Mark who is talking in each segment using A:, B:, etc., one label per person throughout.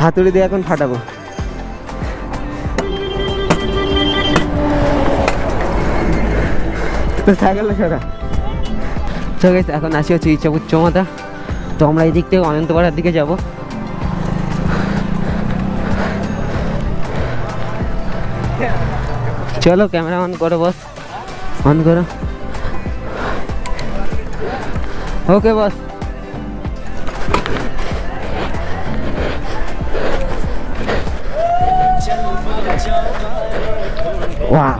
A: হাতুড়ি দিয়ে এখন ফাটাবো। তো সাইকেলটা সরা। তো গাইস এখন আসি হচ্ছে ইচ্ছাপুর চৌমাথা। তো আমরা এই দিক থেকে অনন্তপাড়ার দিকে যাব। চলো ক্যামেরা অন করো বস, অন করো। ওকে বস। Wow.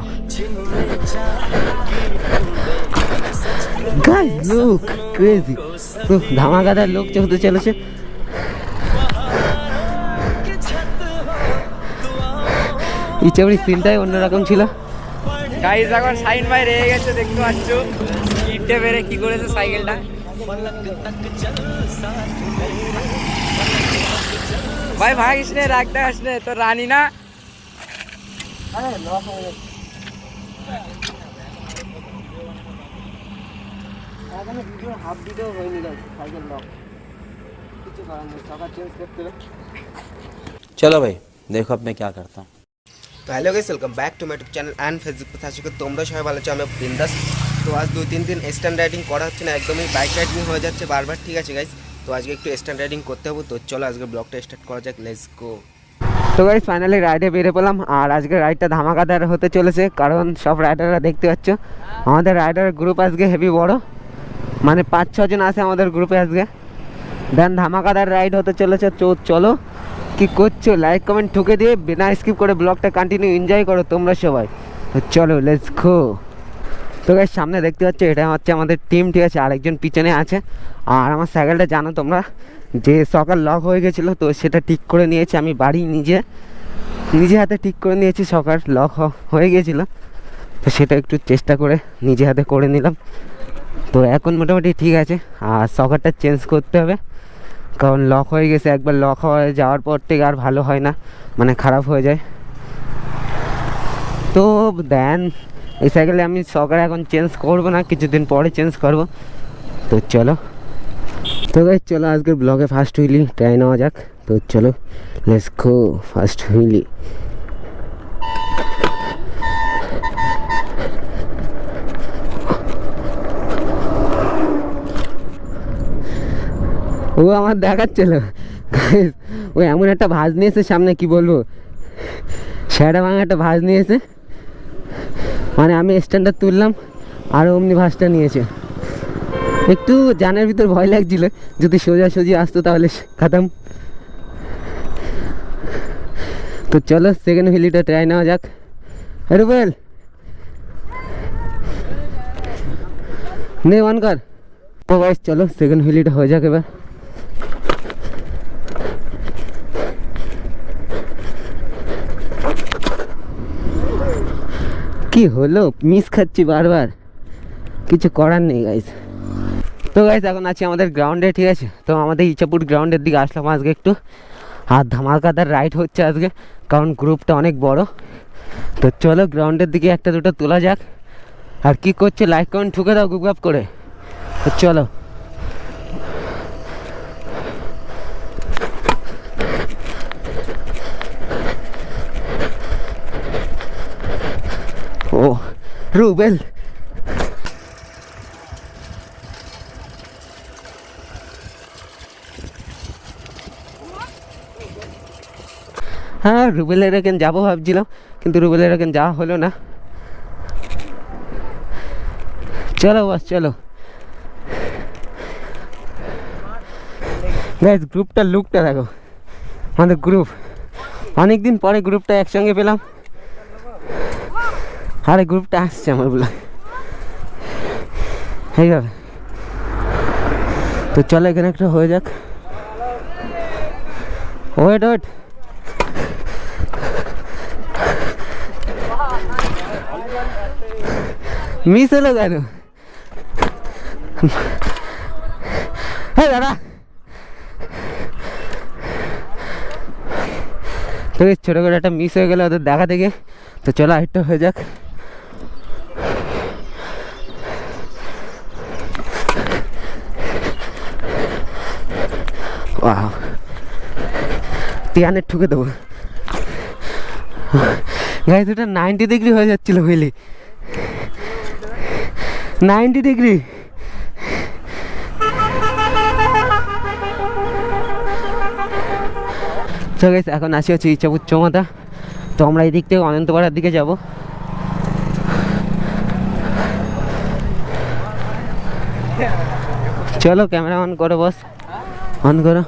A: Guys, look crazy. তো ধামাকাদার লোক হতে চলেছে। ইচ্ছাপুরি সিনটাই অন্যরকম ছিল।
B: গাইস এখন সাইন ভাই রেগে গেছে, দেখতে পাচ্ছ ইটে বেরে কি করেছে সাইকেলটা। ভাই ভাগিস নে, রাগটা আসলে তো রানি না।
A: হাফ ভিডিও হয়নি সাইকেল লক, কিছু করার নেই, সকাল চেঞ্জ করতে হবে।
C: चलो भाई देखो अब मैं क्या करता हूँ।
A: তো hello guys, welcome back to my YouTube channel and Facebook page. আশা করি তোমরা সবাই ভালো আছো, আমি বিন্দাস। তো আজ 2-3 দিন স্ট্যান্ড রাইডিং করা হচ্ছে না, একদমই বাইক রাইডিং হয়ে যাচ্ছে বারবার। ঠিক আছে গাইস, তো আজকে একটু স্ট্যান্ড রাইডিং করতে হবে। তো চলো আজকে ব্লগটা স্টার্ট করা যাক, লেটস গো। তো গাইস ফাইনালি রাইডে বেরিয়ে পড়লাম। আর আজকে রাইডটা ধামাকাদার হতে চলেছে, কারণ সব রাইডাররা দেখতে পাচ্ছ আমাদের রাইডার গ্রুপ আজকে হেভি বড়, মানে 5-6 জন আছে আমাদের গ্রুপে আজকে। দেন ধামাকাদার রাইড হতে চলেছে। চলো কি করছো, লাইক কমেন্ট ঠুকে দিয়ে বিনা স্কিপ করে ব্লগটা কন্টিনিউ এনজয় করো তোমরা সবাই। তো চলো লেটস গো। তো গাইস সামনে দেখতে পাচ্ছ এটা হচ্ছে আমাদের টিম, ঠিক আছে। আরেকজন পিছনে আছে। আর আমার সাইকেলটা জানো তোমরা যে সকাল লক হয়ে গেছিলো, তো সেটা ঠিক করে নিয়েছি আমি বাড়ি, নিজে হাতে ঠিক করে নিয়েছি। সকাল লক হয়ে গিয়েছিলো, তো সেটা একটু চেষ্টা করে নিজে হাতে করে নিলাম। তো এখন মোটামুটি ঠিক আছে। আর সকারটা চেঞ্জ করতে হবে, কারণ লক হয়ে গেছে। একবার লক হয়ে যাওয়ার পর থেকে আর ভালো হয় না, মানে খারাপ হয়ে যায়। তো দেন এই সাইকেলে আমি সকারে এখন চেঞ্জ করবো না, কিছুদিন পরে চেঞ্জ করব। তো চলো, তো গাইস চলো আজকের ব্লগে ফার্স্ট হুইলি ট্রাই নেওয়া যাক। তো চলো লেটস গো, ফার্স্ট হুইলি। ও আমার দেখাচ্ছিল গাইস, ও এমন একটা ভাঁজ নিয়েছে সামনে, কি বলবো, সেটা ভাঙা একটা ভাঁজ নিয়েছে। মানে আমি স্ট্যান্ডার্ড তুললাম আর অমনি ভাঁজটা নিয়েছে। একটু জানের ভিতর ভয় লাগছিল, যদি সোজাসুজি আসতো তাহলে খাতাম। তো চলো সেকেন্ড হুইলিটা ট্রাই নেওয়া যাক। রুবেল নে অন কর। তো গাইস চলো সেকেন্ড হুইলিটা হয়ে যাক এবার। কি হলো, মিস খাচ্ছি বারবার, কিছু করার নেই গাইস। তো গাইস এখন আছি আমাদের গ্রাউন্ডে, ঠিক আছে। তো আমাদের ইচ্ছাপুর গ্রাউন্ডের দিকে আসলাম আজকে একটু। আর ধামাকাদার রাইড হচ্ছে আজকে, কারণ গ্রুপটা অনেক বড়। তো চলো গ্রাউন্ডের দিকে একটা দুটো তোলা যাক। আর কি করছে, লাইক কমেন্ট ঠুকে দাও গুপ গাপ করে। তো চলো। ও রুবেল, হ্যাঁ রুবেলের এখানে যাবো ভাবছিলাম, কিন্তু রুবেলের এখানে যাওয়া হলো না। চলো বস চলো। গাইস গ্রুপটার লুকটা দেখো, আমাদের গ্রুপ অনেকদিন পরে গ্রুপটা একসঙ্গে পেলাম। আরে গ্রুপটা আসছে আমার বলে এইভাবে। তো চলো এখানে একটা হয়ে যাক। ওয়েট ওয়েট, মিস হলো কেন? হ্যাঁ দাদা, তো ছোটো করে একটা মিস হয়ে গেলো ওদের দেখা থেকে। তো চলো আরেকটা হয়ে যাক। Wow. টিয়ানে ঠুকে দেবো গাইস। ওটা 90 ডিগ্রি হয়ে যাচ্ছিল বুঝলি, 90 ডিগ্রি। তো গাইস এখন আসি হচ্ছে ইচ্ছাপুর চৌমাথা। তো আমরা এই দিক থেকে অনন্তপাড়ার দিকে যাব। চলো ক্যামেরা অন করো বস, অন করো।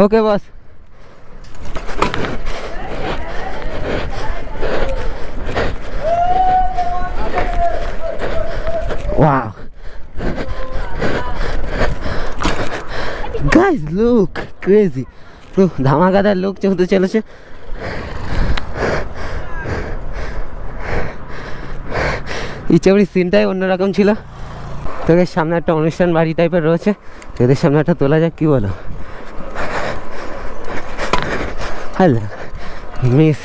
A: ওকে বস। Wow. Guys, look crazy. Look, ধামাকাদার লোক চলতে চলেছে। ইচ্ছাপুরির সিনটাই অন্যরকম ছিল। তোদের সামনে একটা অনুষ্ঠান বাড়ি টাইপের রয়েছে, তোদের সামনে একটা তোলা যাক, কি বলো? Hello miss.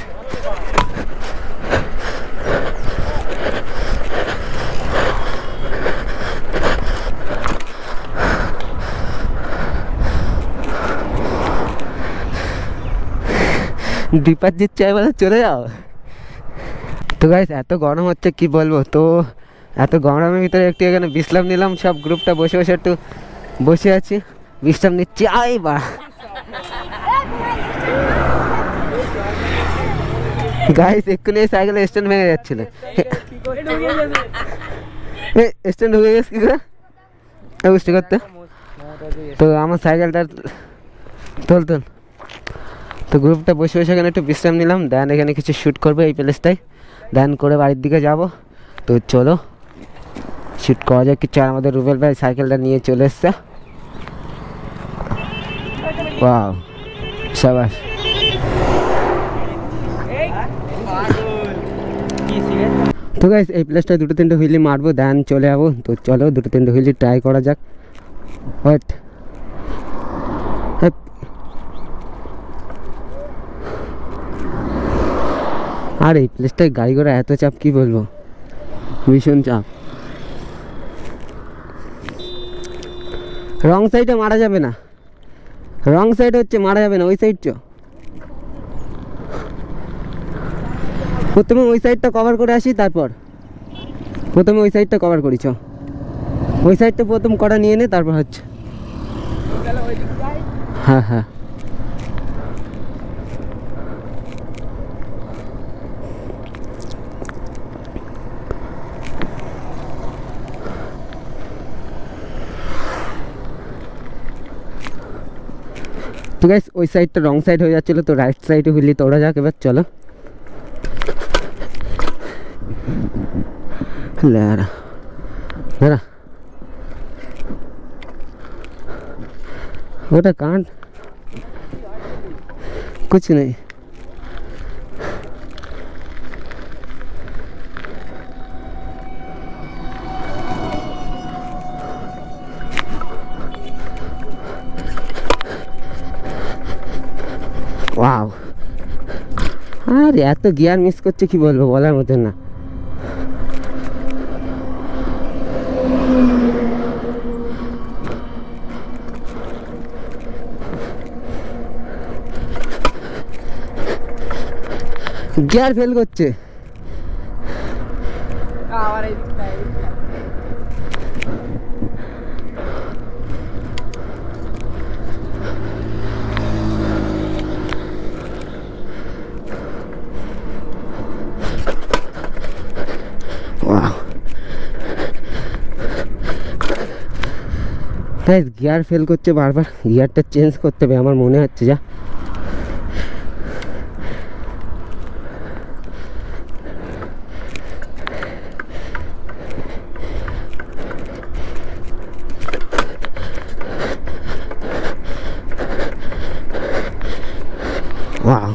A: ডিপার্জিট চাই বলে চলে যাও। তো গাইস এত গরম হচ্ছে কি বলবো। তো এত গরমের ভিতরে একটু এখানে বিশ্রাম নিলাম, সব গ্রুপটা বসে বসে একটু বসে আছি, বিশ্রাম নিচ্ছি। আই বা গাইস এক্ষুনি এই সাইকেলের স্ট্যান্ড ভেঙে যাচ্ছিল। স্ট্যান্ড ঢুকে গেছে কি করে বুঝতে করতে। তো আমার সাইকেলটা তোল তোল। তো গ্রুপটা বসে বসে এখানে একটু বিশ্রাম নিলাম, দেন এখানে কিছু শ্যুট করবো এই প্লেসটায়, দেন করে বাড়ির দিকে যাব। তো চলো শ্যুট করা যাক কিছু। আর আমাদের রুবেল ভাই সাইকেলটা নিয়ে চলে এসছে। ওয়াও শাবাশ। তো গাইস এই প্লেসটায় 2-3টে হুইলি মারবো, দেন চলে যাবো। তো চলো 2-3টে হুইলি ট্রাই করা যাক। ওয়েট, আর এই প্লেসটায় গাড়ি ঘোড়া এত চাপ কি বলবো, ভীষণ চাপ। রং সাইডে মারা যাবে না, রং সাইড হচ্ছে মারা যাবে না, ওই সাইড চ। প্রথমে ওই সাইডটা কভার করে আসি, তারপর প্রথমে ওই সাইডটা কভার করি চ। ওই সাইডটা প্রথম কটা নিয়ে নে, তারপর হচ্ছে। হ্যাঁ হ্যাঁ তো গাইস ওই সাইডটা রং সাইড হয়ে যাচ্ছিলো, তো রাইট সাইডে হুইলি তোড়া যাক এবার। চলো লেরা লেরা, ওটা কাंड कुछ नहीं। ওয়াও, আর এত গিয়ার মিস করছে কি বলবো, বলার মতন না। গিয়ার ফেল করছে। তাই গিয়ার ফেল করছে বারবার, গিয়ারটা চেঞ্জ করতে হবে আমার মনে হচ্ছে। যা ওয়াও,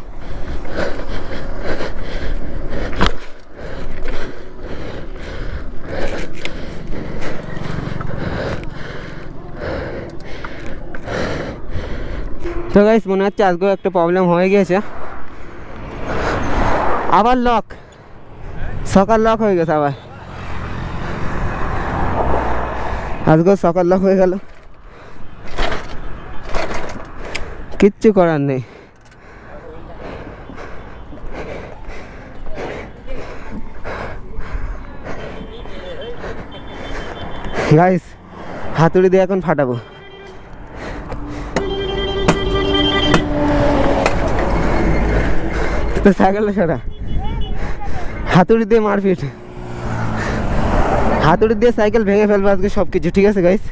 A: তো গাইস মনে হচ্ছে আজকেও একটা প্রবলেম হয়ে গিয়েছে, আবার লক, সকাল লক হয়ে গেছে আবার। আজকেও সকাল লক হয়ে গেল। কিচ্ছু করার নেই। গাইস হাতুড়ি দিয়ে এখন ফাটাবো। তো সাইকেলটা সরা, হাতুড়ি দিয়ে মারপিট, হাতুড়ি দিয়ে সাইকেল ভেঙে ফেলবো আজকে সব কিছু, ঠিক আছে গাইস?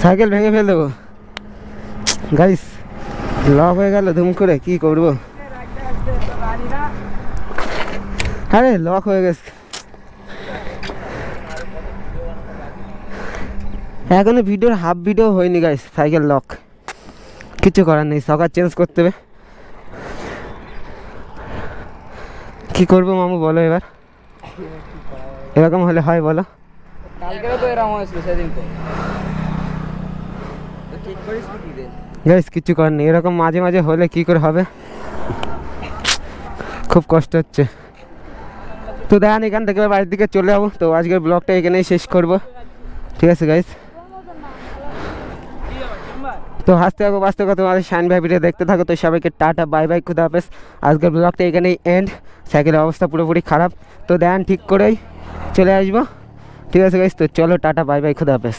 A: সাইকেল ভেঙে ফেল দেবো গাইস, লক হয়ে গেল ধুম করে, কি করবো? আরে লক হয়ে গেছে, এখনো ভিডিওর হাফ ভিডিও হয়নি গাইস, সাইকেল লক, কিছু করার নেই, সকাল চেঞ্জ করতে হবে। কি করবো মামু বলো এবার, এরকম হলে হয় বলো?
B: কালকেও তো এরকম হয়েছিল, সেদিন তো ঠিক করিস কি রে
A: গাইস, কিছু করার নেই, এরকম মাঝে মাঝে হলে কি করে হবে, খুব কষ্ট হচ্ছে। তো দেখেন এখান থেকে বাড়ির দিকে চলে যাবো। তো আজকের ব্লগটা এখানেই শেষ করব, ঠিক আছে গাইস? তো হাসতে থাকো বাঁচতে থাকো, তোমাদের শাইন ভাই ভিডিও দেখতে থাকো। তো সবাইকে টাটা বাই বাই, খুদা হাফেজ। আজকের ব্লগটা এখানেই এন্ড। সাইকেলের অবস্থা পুরোপুরি খারাপ, তো দেখেন ঠিক করেই চলে আসবো, ঠিক আছে গাইস? তো চলো টাটা বাই বাই, খুদা হাফেজ।